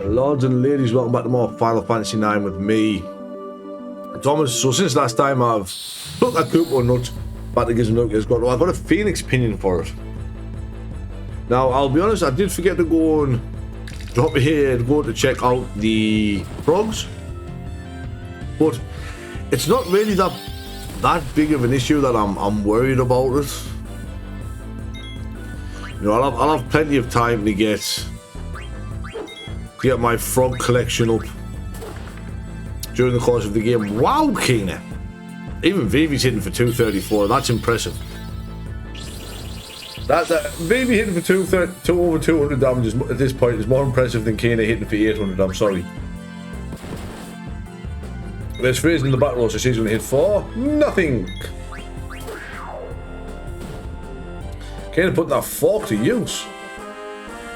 Lords and ladies, welcome back to more Final Fantasy 9 with me, Thomas. So since last time I've put that Kupo nut back to Gizmo. I've got a Phoenix pinion for it. Now I'll be honest, I did forget to go and drop it here to go to check out the frogs, but it's not really that big of an issue that I'm worried about it. You know, I'll have plenty of time to get my frog collection up during the course of the game. Wow, Cleyra! Even Vivi's hitting for 234. That's impressive. That Vivi hitting for over 200 damage at this point is more impressive than Cleyra hitting for 800. I'm sorry. There's Fraser in the battle, so she's going to hit for nothing. Cleyra putting that fork to use.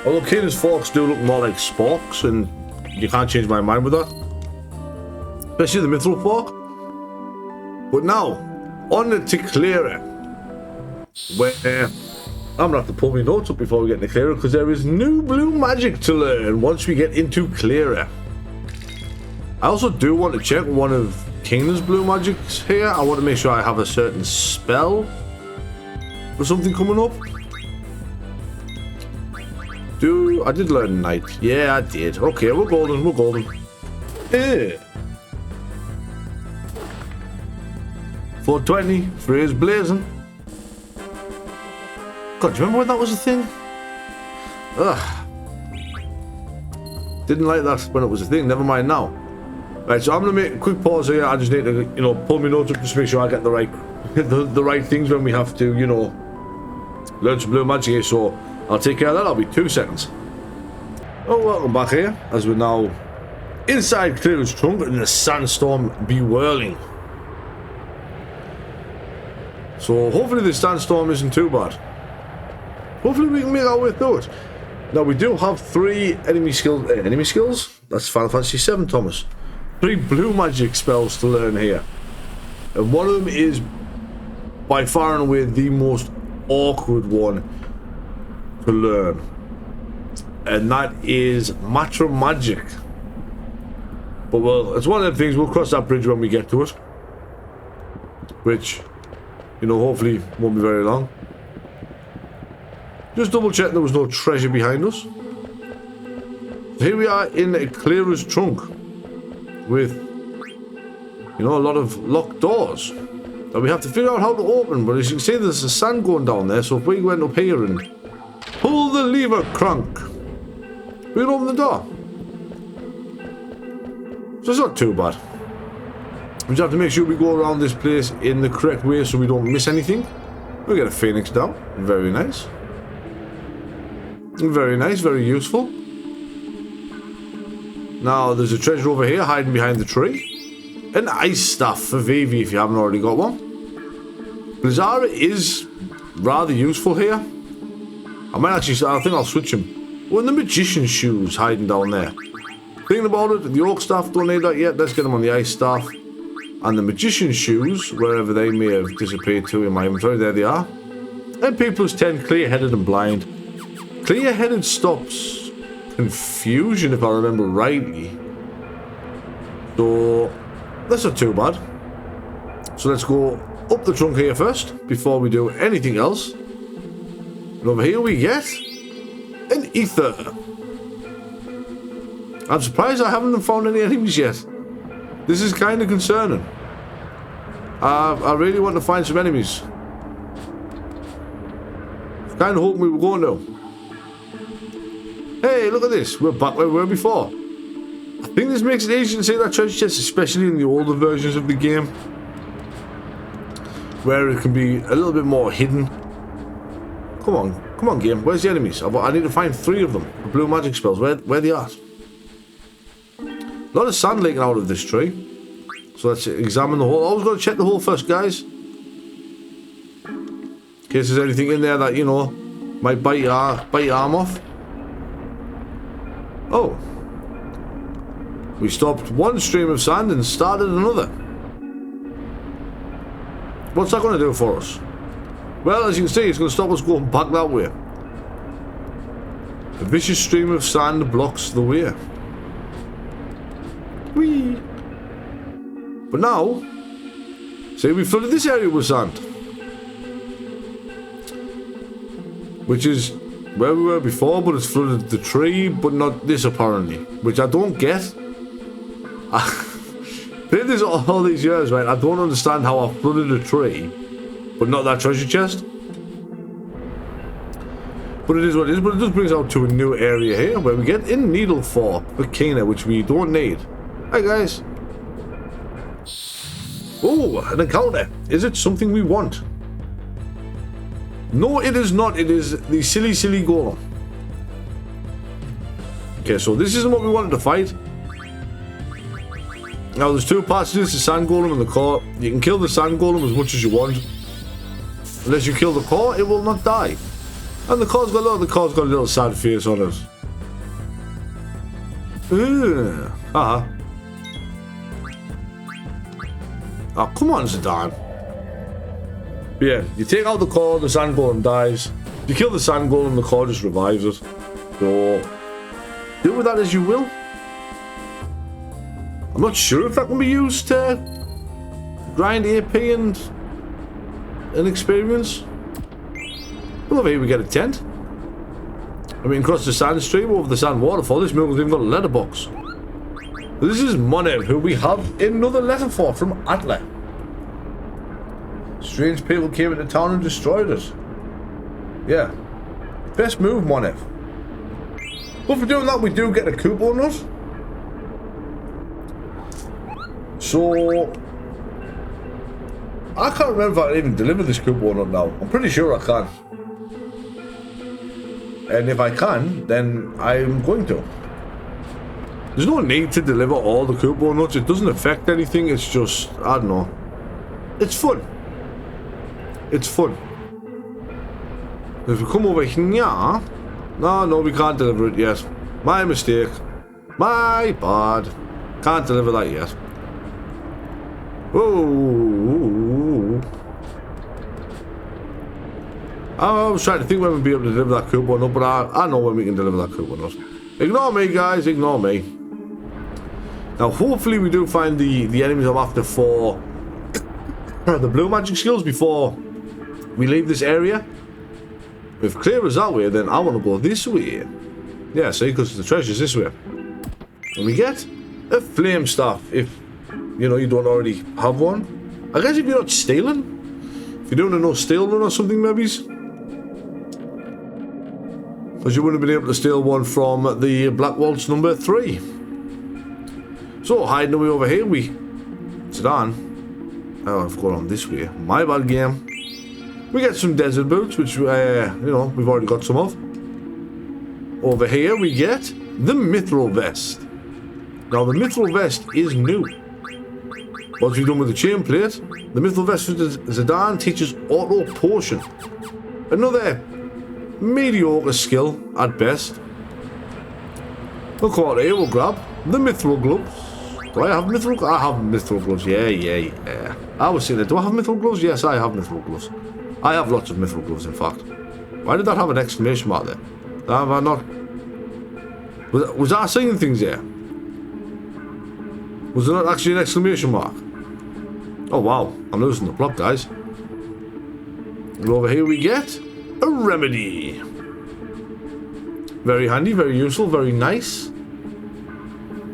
Although Cleyra's forks do look more like sporks, and you can't change my mind with that. Especially the mithril fork. But now, on to Cleyra. Where I'm gonna have to pull my notes up before we get into Cleyra, because there is new blue magic to learn once we get into Cleyra. I also do want to check one of Kingdom's blue magics here. I want to make sure I have a certain spell or something coming up. I did learn Knight. Yeah, I did. Okay, we're golden. Yeah. 420, Freya's blazing. God, do you remember when that was a thing? Ugh. Didn't like that when it was a thing, never mind now. Right, so I'm gonna make a quick pause here. I just need to, you know, pull my notes up just to make sure I get the right things when we have to, you know, learn some blue magic here, so I'll take care of that. I'll be 2 seconds. Oh, welcome back here, as we're now inside Cleyra's trunk and the sandstorm be whirling. So hopefully the sandstorm isn't too bad. Hopefully we can make our way through it. Now we do have 3 enemy skills. That's Final Fantasy 7, Thomas. 3 blue magic spells to learn here. And one of them is by far and away the most awkward one to learn, and that is Matra Magic. But well, it's one of the things, we'll cross that bridge when we get to it, which, you know, hopefully won't be very long. Just double check there was no treasure behind us. So here we are in Cleyra's trunk with, you know, a lot of locked doors that we have to figure out how to open. But as you can see, there's a sand going down there, so if we went up here and pull the lever, Crunk, we'll open the door. So it's not too bad. We just have to make sure we go around this place in the correct way so we don't miss anything. We'll get a phoenix down. Very nice. Very nice, very useful. Now there's a treasure over here hiding behind the tree. An ice staff for Vivi if you haven't already got one. Blizzara is rather useful here. I think I'll switch him. Oh, and the magician's shoes hiding down there. Thinking about it, the oak staff, don't need that yet. Let's get them on the ice staff. And the magician's shoes, wherever they may have disappeared to in my inventory, there they are. MP plus 10, clear-headed and blind. Clear-headed stops confusion, if I remember rightly. So that's not too bad. So let's go up the trunk here first, before we do anything else. And over here we get an ether. I'm surprised I haven't found any enemies yet. This is kind of concerning. I really want to find some enemies. Kind of hoping we were going to. Hey, look at this. We're back where we were before. I think this makes it easier to see that treasure chest, especially in the older versions of the game, where it can be a little bit more hidden. Come on, game. Where's the enemies? I need to find 3 of them. The blue magic spells. Where they are? A lot of sand leaking out of this tree. So let's examine the hole. Always got to check the hole first, guys. In case there's anything in there that, you know, might bite your arm off. Oh. We stopped one stream of sand and started another. What's that going to do for us? Well, as you can see, it's going to stop us going back that way. A vicious stream of sand blocks the way. Whee! But now, say we flooded this area with sand. Which is where we were before, but it's flooded the tree, but not this apparently. Which I don't get. Played this all these years, right? I don't understand how I flooded a tree, but not that treasure chest. But it is what it is, but it does bring us out to a new area here, where we get in needle for Bikina, which we don't need. Hi guys. Oh, an encounter. Is it something we want? No, it is not. It is the silly golem. Okay, so this isn't what we wanted to fight. Now, there's two parts to this, the sand golem and the core. You can kill the sand golem as much as you want. Unless you kill the core, it will not die. And the core's got a little sad face on it. Oh, come on, Zidane. But yeah, you take out the core, the sand golem dies. You kill the sand golem, the core just revives it. So, do with that as you will. I'm not sure if that can be used to grind AP and experience. Well, over here we get a tent. And we can cross the sand stream over the sand waterfall. This miracle even got a letterbox. This is Monev, who we have another letter for from Atla. Strange people came into town and destroyed it. Yeah. Best move, Monev. But for doing that, we do get a coupon nut. So, I can't remember if I even delivered this coupon nut now. I'm pretty sure I can. And if I can, then I'm going to. There's no need to deliver all the coupon nuts. It doesn't affect anything. It's just, I don't know. It's fun. It's fun. If we come over here, no, we can't deliver it yet. My mistake. My bad. Can't deliver that yet. Whoa. I was trying to think when we'd be able to deliver that coupon nut, but I know when we can deliver that coupon nut. Ignore me, guys. Ignore me. Now, hopefully we do find the enemies I'm after for the blue magic skills before we leave this area. If Cleyra's that way, then I want to go this way. Yeah, see, because the treasure's this way. And we get a flame staff if, you know, you don't already have one. I guess if you're not stealing. If you're doing a no steal run or something, maybe. Because you wouldn't have been able to steal one from the Black Waltz number 3. So, hiding away over here, we sit on. Oh, I've gone on this way. My bad game. We get some desert boots, which, you know, we've already got some of. Over here, we get the Mithril Vest. Now, the Mithril Vest is new. What's we done with the chain plate? The Mithril Vest for Zidane teaches Auto Potion. Another mediocre skill at best. We'll come out here, we'll grab the Mithril Gloves. Do I have Mithril Gloves? I have Mithril Gloves, yeah. I was saying that. Do I have Mithril Gloves? Yes, I have Mithril Gloves. I have lots of Mithril Gloves, in fact. Why did that have an exclamation mark there? Have I not? Was I saying things there? Was there not actually an exclamation mark? Oh wow, I'm losing the plot, guys. And over here we get a remedy. Very handy, very useful, very nice.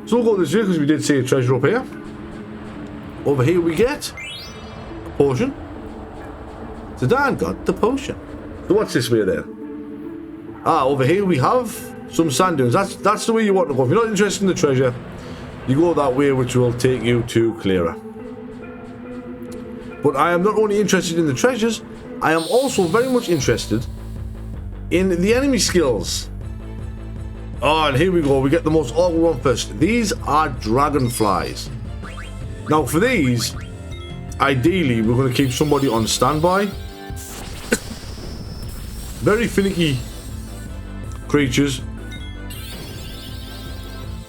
So we'll go this way because we did see a treasure up here. Over here we get a potion. Zidane got the potion. So what's this way then? Over here we have some sand dunes. That's the way you want to go. If you're not interested in the treasure, you go that way, which will take you to Cleyra. But I am not only interested in the treasures, I am also very much interested in the enemy skills. Oh, and here we go. We get the most awkward one first. These are dragonflies. Now, for these, ideally, we're going to keep somebody on standby. Very finicky creatures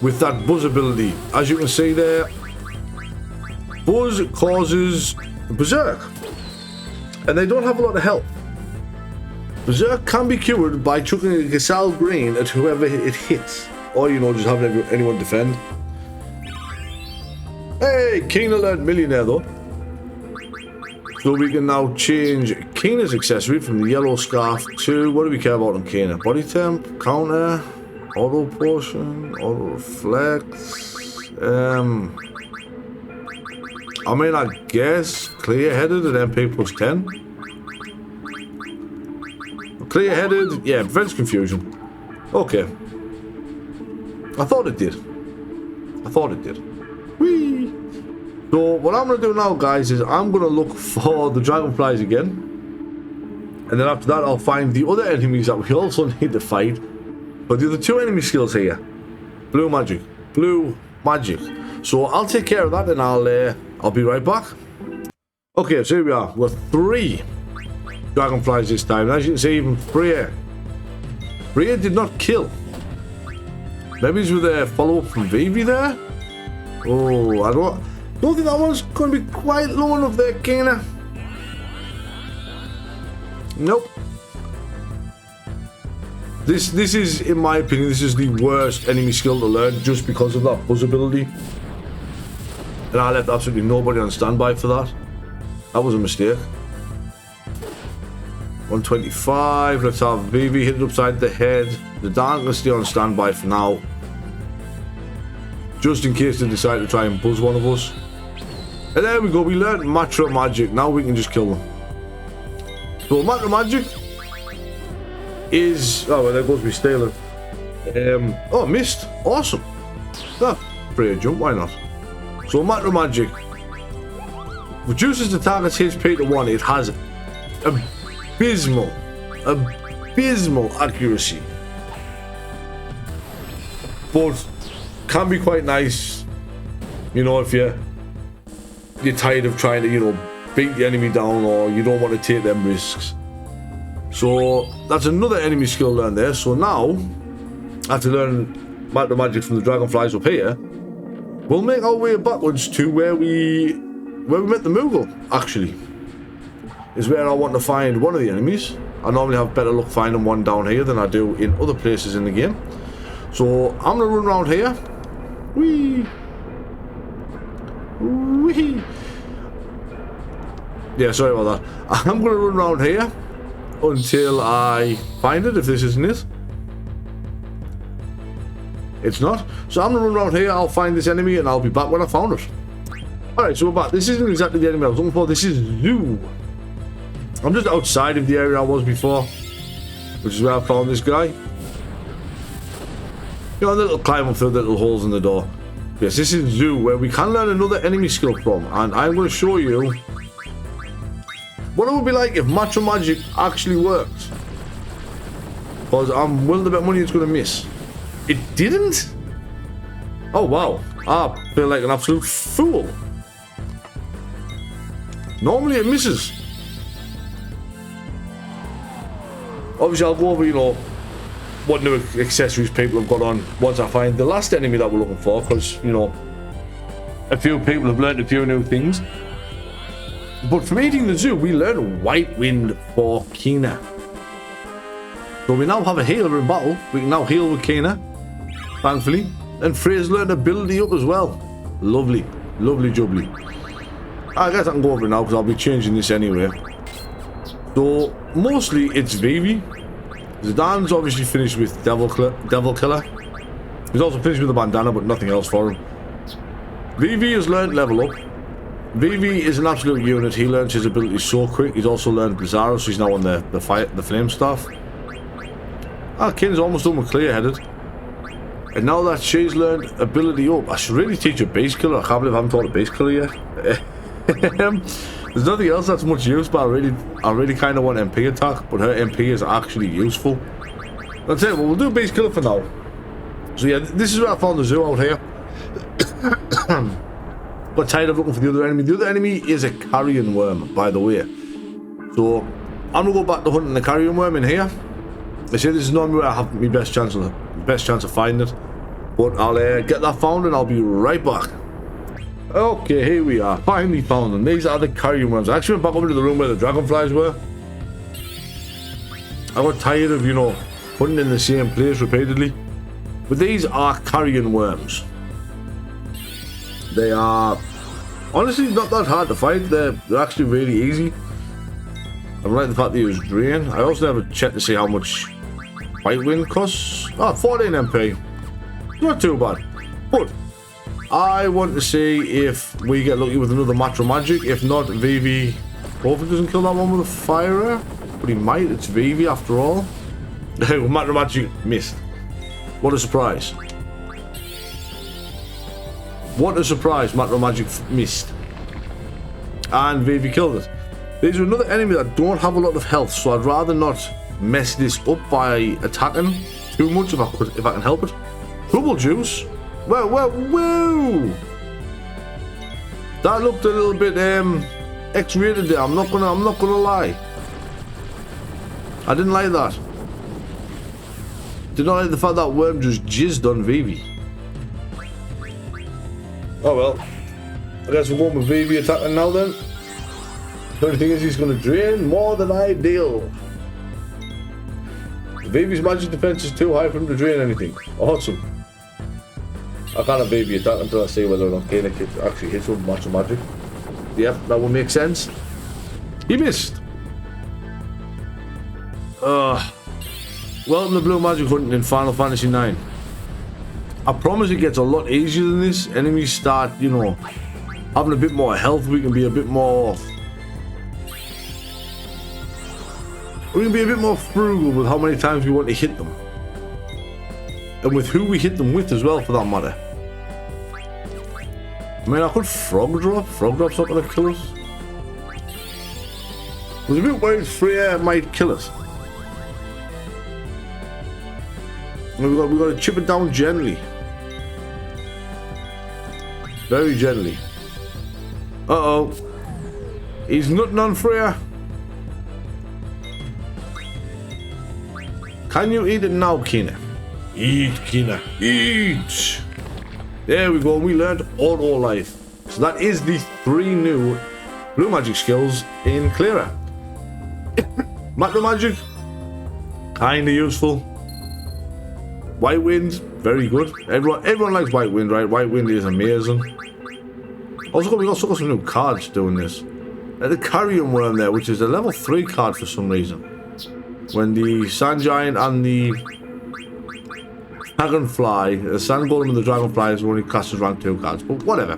with that buzz ability. As you can see there, buzz causes berserk, and they don't have a lot of health. Berserk can be cured by chucking a Gazelle Green at whoever it hits, or, you know, just having anyone defend. Hey, Kina learned millionaire though. So we can now change Kina's accessory from the yellow scarf to, what do we care about on Kina? Body temp, counter, auto potion, auto reflex. I mean, I guess clear-headed at MP plus 10. Clear-headed, yeah, prevents confusion. Okay. I thought it did. Whee! So what I'm going to do now, guys, is I'm going to look for the dragonflies again. And then after that, I'll find the other enemies that we also need to fight. But the other two enemy skills here. Blue magic. So I'll take care of that and I'll be right back. Okay, so here we are. We're 3 dragonflies this time. And as you can see, even Freya did not kill. Maybe it's with a follow-up from Vivi there? Oh, I don't think that one's going to be quite low enough there, Kina. Nope. This is, in my opinion, this is the worst enemy skill to learn just because of that buzz ability. And I left absolutely nobody on standby for that. That was a mistake. 125. Let's have Vivi hit it upside the head. The Dark can stay on standby for now. Just in case they decide to try and buzz one of us. And there we go. We learned Macro Magic. Now we can just kill them. So Macro Magic is... Oh, well, there goes me Staler. Oh, missed. Awesome. That pretty jump. Why not? So Macro Magic reduces the target's HP to 1. It has abysmal accuracy, but can be quite nice, you know, if you're tired of trying to, you know, beat the enemy down, or you don't want to take them risks. So that's another enemy skill learned there. So now, after learning Macro Magic from the dragonflies up here, we'll make our way backwards to where we met the Moogle. Actually, is where I want to find one of the enemies. I normally have better luck finding one down here than I do in other places in the game. So I'm gonna run around here. Whee! Whee! Yeah, sorry about that. I'm gonna run around here until I find it, if this isn't it. It's not. So I'm gonna run around here, I'll find this enemy, and I'll be back when I found it. Alright, so we're back. This isn't exactly the enemy I was looking for. This is Zoo. I'm just outside of the area I was before, which is where I found this guy. You know, the little climb up through the little holes in the door. Yes, this is Zoo, where we can learn another enemy skill from, and I'm going to show you what it would be like if Macro Magic actually worked. Because I'm willing to bet money it's going to miss. It didn't? Oh wow, I feel like an absolute fool. Normally it misses. Obviously I'll go over, you know, what new accessories people have got on once I find the last enemy that we're looking for, because, you know, a few people have learned a few new things. But from eating the Zoo, we learned White Wind for Kina. So we now have a healer in battle. We can now heal with Kina, thankfully. And Freya's learned ability up as well. Lovely, lovely jubbly. I guess I can go over it now because I'll be changing this anyway. So mostly it's Vivi. Zidane's obviously finished with Devil Killer. He's also finished with the bandana, but nothing else for him. Vivi has learned level up. Vivi is an absolute unit. He learns his abilities so quick. He's also learned Blizzard, so he's now on the flame staff. Ah, Kin's almost done with clear-headed. And now that she's learned ability up, I should really teach her base killer. I can't believe I haven't taught her base killer yet. There's nothing else that's much use, but I really kind of want MP attack, but her MP is actually useful. That's it. Well, we'll do base killer for now. So yeah, this is where I found the Zoo out here. Got tired of looking for the other enemy. The other enemy is a carrion worm, by the way. So I'm gonna go back to hunting the carrion worm in here. I say this is normally where I have my best chance of finding it, but I'll get that found and I'll be right back. Okay, here we are. Finally found them. These are the carrion worms. I actually went back over to the room where the dragonflies were. I got tired of, you know, hunting in the same place repeatedly. But these are carrion worms. They are honestly not that hard to fight. They're actually really easy. I like the fact they use Drain. I also never checked to see how much White Wind costs. Oh, 14 MP. Not too bad. But I want to see if we get lucky with another Macro Magic. If not, Vivi hopefully doesn't kill that one with a fire. But he might. It's Vivi after all. Macro Magic missed. What a surprise. What a surprise. Macro Magic missed. And Vivi killed it. There's another enemy that don't have a lot of health, so I'd rather not mess this up by attacking too much if I can help it. Double juice. Whoa. That looked a little bit X-rated there. I'm not gonna lie. I didn't like that. Did not like the fact that worm just jizzed on Vivi. Oh well. I guess we're going with Vivi attacking now then. The only thing is he's going to drain more than ideal. Vivi's magic defense is too high for him to drain anything. Awesome. I can't have Vivi attack until I see whether or not Kane actually hits with Macro Magic. Yep, that would make sense. He missed. Welcome to Blue Magic Hunting in Final Fantasy IX. I promise it gets a lot easier than this. Enemies start, you know, having a bit more health. We can be a bit more frugal with how many times we want to hit them. And with who we hit them with as well, for that matter. I mean, I could Frog Drop. Frog Drop's not going to kill us. I was a bit worried Freya might kill us. We've got to chip it down gently. Very gently. Uh-oh. He's nutting on Freya. Can you eat it now, Kina? Eat, Kina. Eat! There we go. We learned Auto Life. So that is the 3 new Blue Magic skills in Cleyra. Macro Magic. Kinda useful. White Wind. Very good. Everyone likes White Wind, right? White Wind is amazing. We also got some new cards doing this. The Carrion Worm there, which is a level 3 card for some reason. When the Sand Giant and the Dragonfly, the Sand Golem and the Dragonfly is only classed as rank 2 cards, but whatever.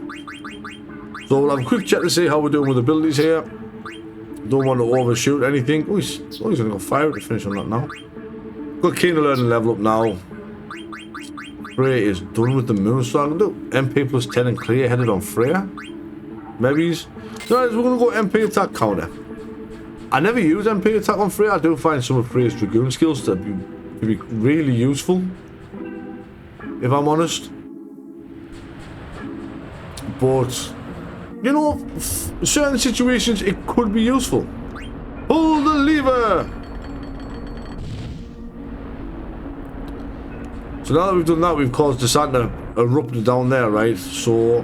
So we'll have a quick check to see how we're doing with abilities here. Don't want to overshoot anything. Oh, he's going to go fire to finish on that now. Got Keen to learn and level up now. Freya is done with the moon, so I'm going to do MP plus 10 and Clear headed on Freya. Maybe he's... So we're going to go MP attack counter. I never use MP attack on Freya. I do find some of Freya's Dragoon skills to be really useful, if I'm honest. But, you know, in certain situations it could be useful. Pull the lever! So now that we've done that, we've caused the sand to erupt down there, right? So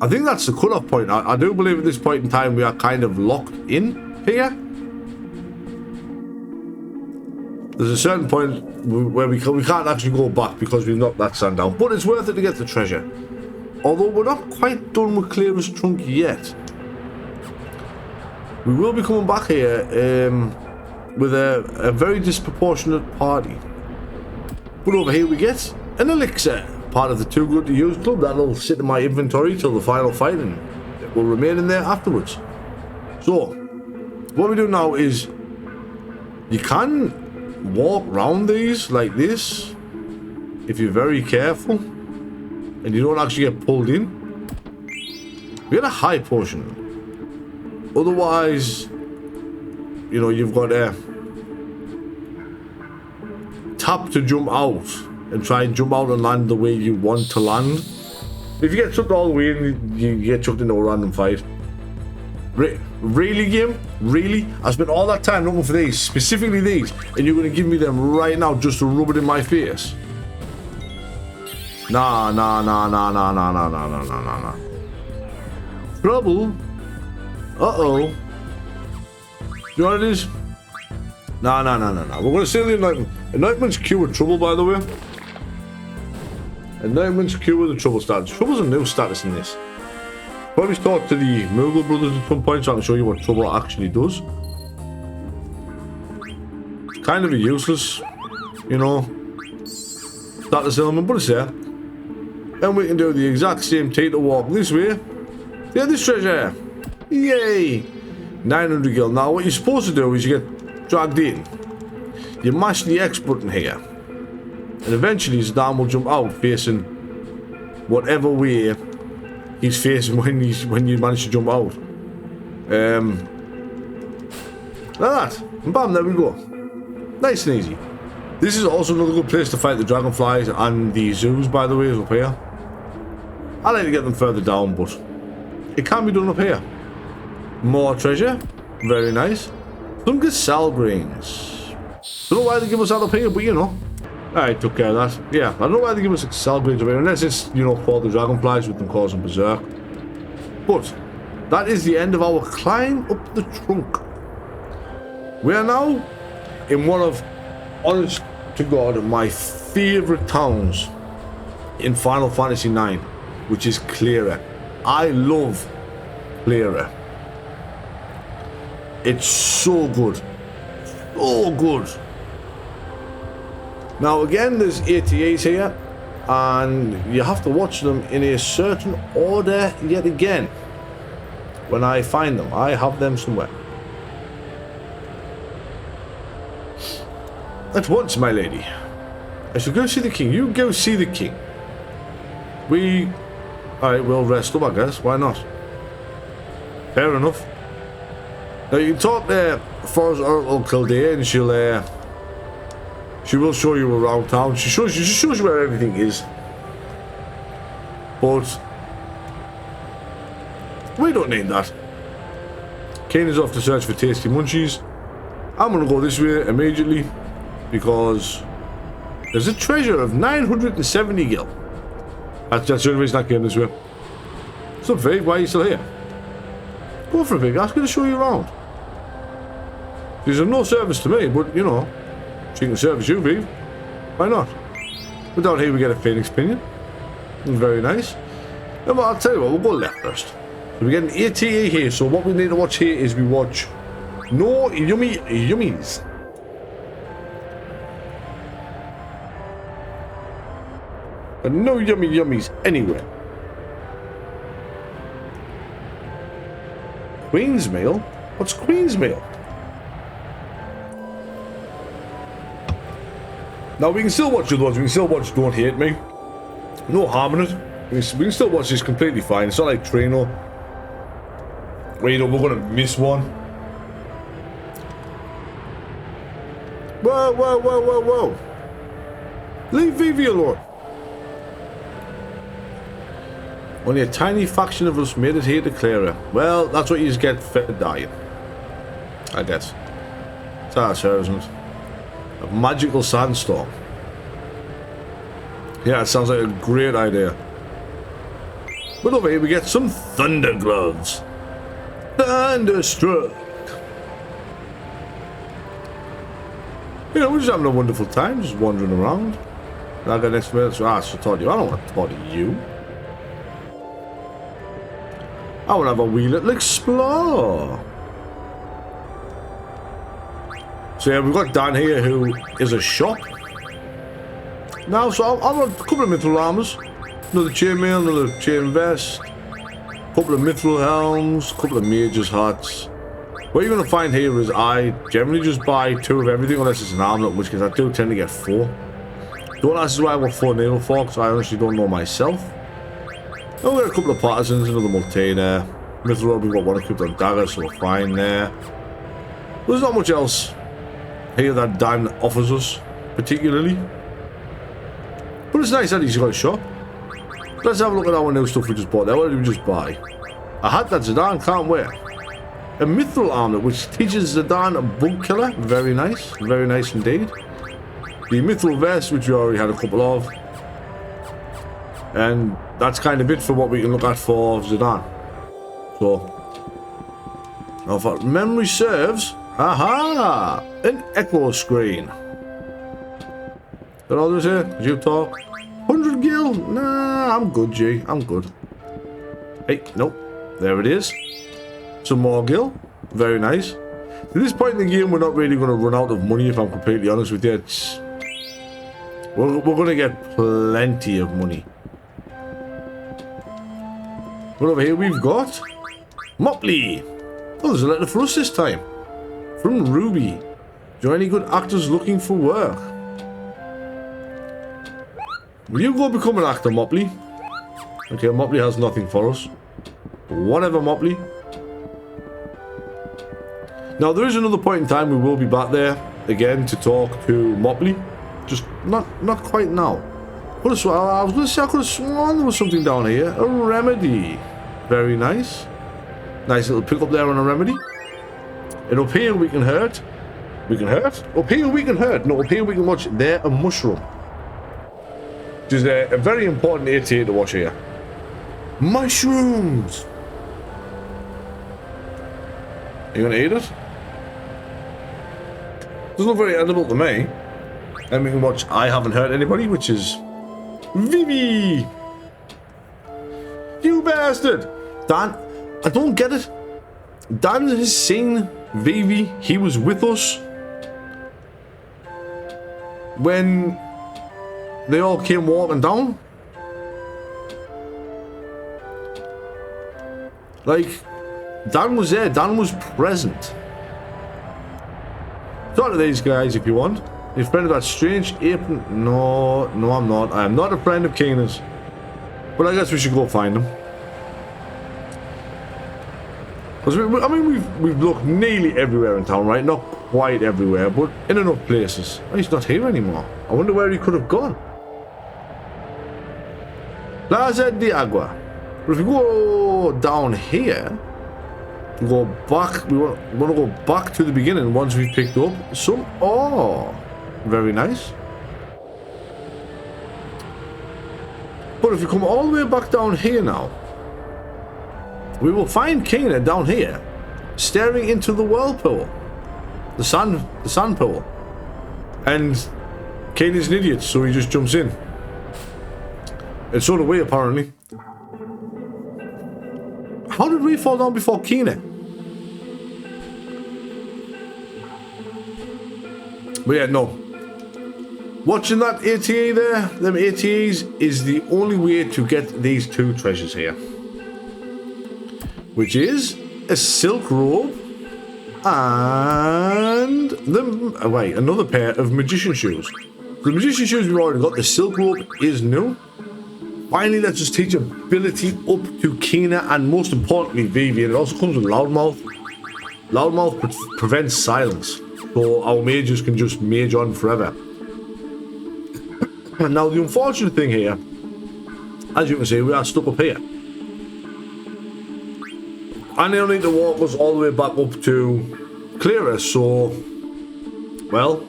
I think that's the cut-off point. I do believe at this point in time we are kind of locked in here. There's a certain point where we can't actually go back because we've knocked that sand down. But it's worth it to get the treasure. Although we're not quite done with Cleyra's trunk yet. We will be coming back here with a very disproportionate party. But over here we get an elixir. Part of the Too Good to Use club. That'll sit in my inventory till the final fight and it will remain in there afterwards. So, what we do now is you can walk around these like this if you're very careful and you don't actually get pulled in. We get a high potion. Otherwise, you know, you've got a tap to jump out and try and jump out and land the way you want to land. If you get chucked all the way in, you get chucked into a random fight. Really, game? Really? I spent all that time looking for these, specifically these, and you're going to give me them right now just to rub it in my face? Nah. Trouble? Uh-oh. You know what it is? Nah. We're going to steal the Enlightenment. Enlightenment's cure trouble, by the way. And now when secure with the trouble status. Trouble's a new status in this. Probably talk to the Moogle brothers at some point so I can show you what trouble actually does. It's kind of a useless, you know, status element, but it's there. And we can do the exact same thing to walk this way. Get this treasure! Yay! 900 gil. Now what you're supposed to do is you get dragged in. You mash the X button here. And eventually Zidane will jump out facing whatever way he's facing when you manage to jump out. Like that. And bam, there we go. Nice and easy. This is also another good place to fight the dragonflies and the zoos, by the way, is up here. I like to get them further down, but it can be done up here. More treasure. Very nice. Some gazelle grains. Don't know why they give us that up here, but you know. I took care of that. Yeah, I don't know why they give us gazelle grains up here, unless it's, you know, for the dragonflies with them causing berserk. But that is the end of our climb up the trunk. We are now in one of, honest to God, my favourite towns in Final Fantasy IX, which is Cleyra. I love Cleyra. It's so good. So good. Now again, there's ATAs here, and you have to watch them in a certain order yet again. When I find them, I have them somewhere. At once, my lady. I shall go see the king. You go see the king. Alright, we'll rest up, I guess. Why not? Fair enough. Now you can talk to Forest Oracle Kildare, and she will show you around town. She shows you where everything is. But we don't need that. Kane is off to search for tasty munchies. I'm gonna go this way immediately because there's a treasure of 970 gil. That's the only reason I came this way. What's up, Viv? Why are you still here? Go for it, Viv. Ask her to show you around. She's of no service to me, but you know, she can service you, Viv. Why not? But down here we get a Phoenix Pinion. Very nice. And well, I'll tell you what, we'll go left first. So we get an ATA here, so what we need to watch here is we watch no yummy yummies. And no yummy yummies anywhere. Queen's meal? What's Queen's meal? Now we can still watch the other ones. We can still watch Don't Hate Me. No harm in it. We can still watch this completely fine. It's not like Trino, where you know we're gonna miss one. Whoa, whoa, whoa, whoa, whoa! Leave Vivi alone. Only a tiny fraction of us made it here to Cleyra. Well, that's what you just get for dying, I guess. That's her, isn't it? A magical sandstorm. Yeah, it sounds like a great idea. But over here we get some thunder gloves. Thunderstruck. You know, we're just having a wonderful time, just wandering around. And I got next minute, so I should talk to you. I don't want to talk to you. I want to have a wee little explore. So yeah, we've got Dan here who is a shop. Now, so I'm a couple of mithril armors. Another chainmail, another chain vest. Couple of mithril helms, couple of mage's hats. What you're going to find here is I generally just buy 2 of everything unless it's an armlet, in which case I do tend to get 4. Don't ask why I got 4 needle forks, I honestly don't know myself. Oh, we got a couple of partisans, another multi there. Mithril, we've got one equipped on dagger, so we're fine there. There's not much else here that Dan offers us, particularly. But it's nice that he's got a shop. Let's have a look at our new stuff we just bought there. What did we just buy? A hat that Zidane can't wear. A mithril armlet, which teaches Zidane a bug killer. Very nice indeed. The mithril vest, which we already had a couple of. And that's kind of it for what we can look at for Zidane. So, now if our memory serves, aha! An echo screen. What all this here? Did you talk? 100 gil? gil? Nah, I'm good, G. I'm good. Hey, nope. There it is. Some more gil. Very nice. At this point in the game, we're not really going to run out of money, if I'm completely honest with you. We're going to get plenty of money. But over here we've got Motley. Oh, there's a letter for us this time. From Ruby. Do you know any good actors looking for work? Will you go become an actor, Motley? Okay, Motley has nothing for us. Whatever, Motley. Now, there is another point in time we will be back there again to talk to Motley. Just not quite now. I was going to say I could have sworn there was something down here. A remedy. Very nice. Nice little pick up there on a remedy. And up here we can hurt. We can hurt? Up here we can hurt. No, up here we can watch. There, a mushroom. Which is a very important ATA to watch here. Mushrooms! Are you going to eat it? Doesn't look very edible to me. And we can watch I Haven't Hurt Anybody, which is Vivi! You bastard! Dan, I don't get it. Dan has seen Vivi. He was with us when they all came walking down. Like, Dan was there. Dan was present. Talk to these guys if you want. You're a friend of that strange apron? No, I'm not. I am not a friend of Keena's. But I guess we should go find him. I mean, we've looked nearly everywhere in town, right? Not quite everywhere, but in enough places. Oh, he's not here anymore. I wonder where he could have gone. Plaza de Agua. But if we go down here, we go back. We want to go back to the beginning once we've picked up some. Oh, very nice. But if you come all the way back down here now, we will find Keena down here, staring into the whirlpool, the sand pool, and Keena's an idiot, so he just jumps in. And so do we, apparently. How did we fall down before Keena? But yeah, no. Watching that ATA there, them ATAs, is the only way to get these two treasures here. Which is a silk robe and another pair of magician shoes. The magician shoes we've already got. The silk robe is new. Finally, let's just teach ability up to Keena and most importantly Vivi. And it also comes with loudmouth. Loudmouth prevents silence, so our mages can just mage on forever. And now the unfortunate thing here, as you can see, we are stuck up here. And they'll need to walk us all the way back up to Cleyra, so, well,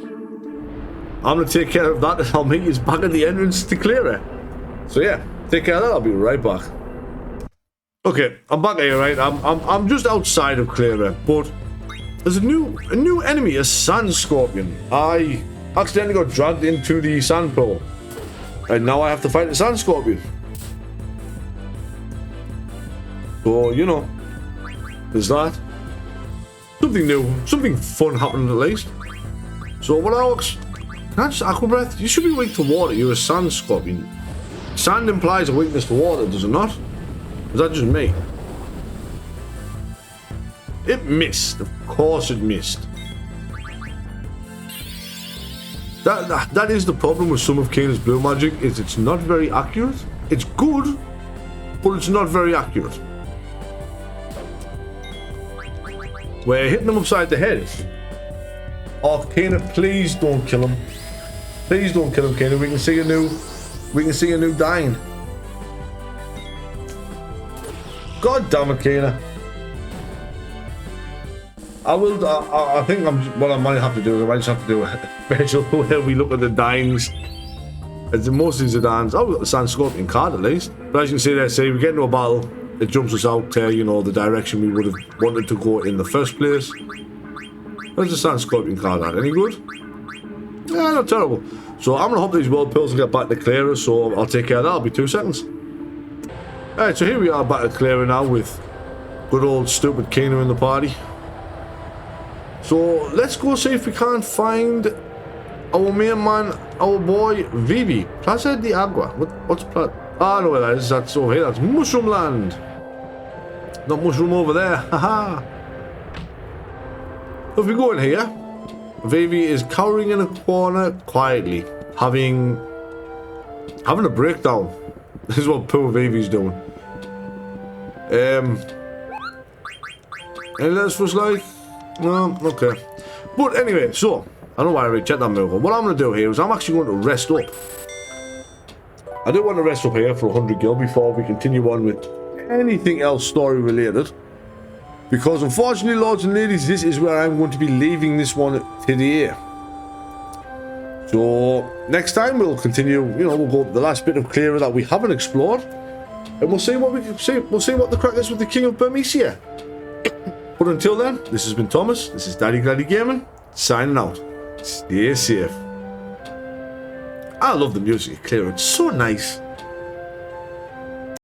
I'm going to take care of that and I'll meet you back at the entrance to Cleyra. So yeah, take care of that, I'll be right back. Okay, I'm back here, right? I'm just outside of Cleyra, but there's a new enemy, a sand scorpion. I accidentally got dragged into the sand pool, and now I have to fight the sand scorpion. So, you know, there's that. Something new, something fun happened at least. So what else? Can I just aqua breath? You should be weak to water, you're a sand scorpion. Sand implies a weakness to water, does it not? Is that just me? It missed, of course it missed. That is the problem with some of Keena's blue magic, is it's not very accurate. It's good, but it's not very accurate. We're hitting them upside the head. Oh, Keena, please don't kill him. Please don't kill him, Keena. We can see a new dying. God damn it, Keena. I think what I might have to do is I might just have to do a special where we look at the dines. It's mostly the dines. Oh, we've got the Sand Scorpion card at least. But as you can see there, see, we get into a battle. It jumps us out to, you know, the direction we would have wanted to go in the first place. Where's the Sand Scorpion card at? Any good? Yeah, not terrible. So I'm going to hop these world pills and get back to Cleyra, so I'll take care of that. I'll be 2 seconds. Alright, so here we are back at Cleyra now with good old stupid Kena in the party. So let's go see if we can't find our main man, our boy Vivi. Plaza de Agua. What's Plaza? Ah, no, that is. That's over here. That's Mushroom Land. Not Mushroom over there. Haha. If we go in here, Vivi is cowering in a corner quietly, having a breakdown. This is what poor Vivi's doing. Any less for us like? No, okay. But anyway, so I don't know why I reject that move. What I'm going to do here is I'm actually going to rest up. I do want to rest up here for 100 gil before we continue on with anything else story related. Because unfortunately, lords and ladies, this is where I'm going to be leaving this one today. So next time we'll continue, you know, we'll go to the last bit of Cleyra that we haven't explored. And we'll see what we can see. We'll see what the crack is with the King of Burmecia. But until then, this has been Thomas. This is Daddy Gladdy Gaming, signing out. Stay safe. I love the music of Cleyra. It's so nice.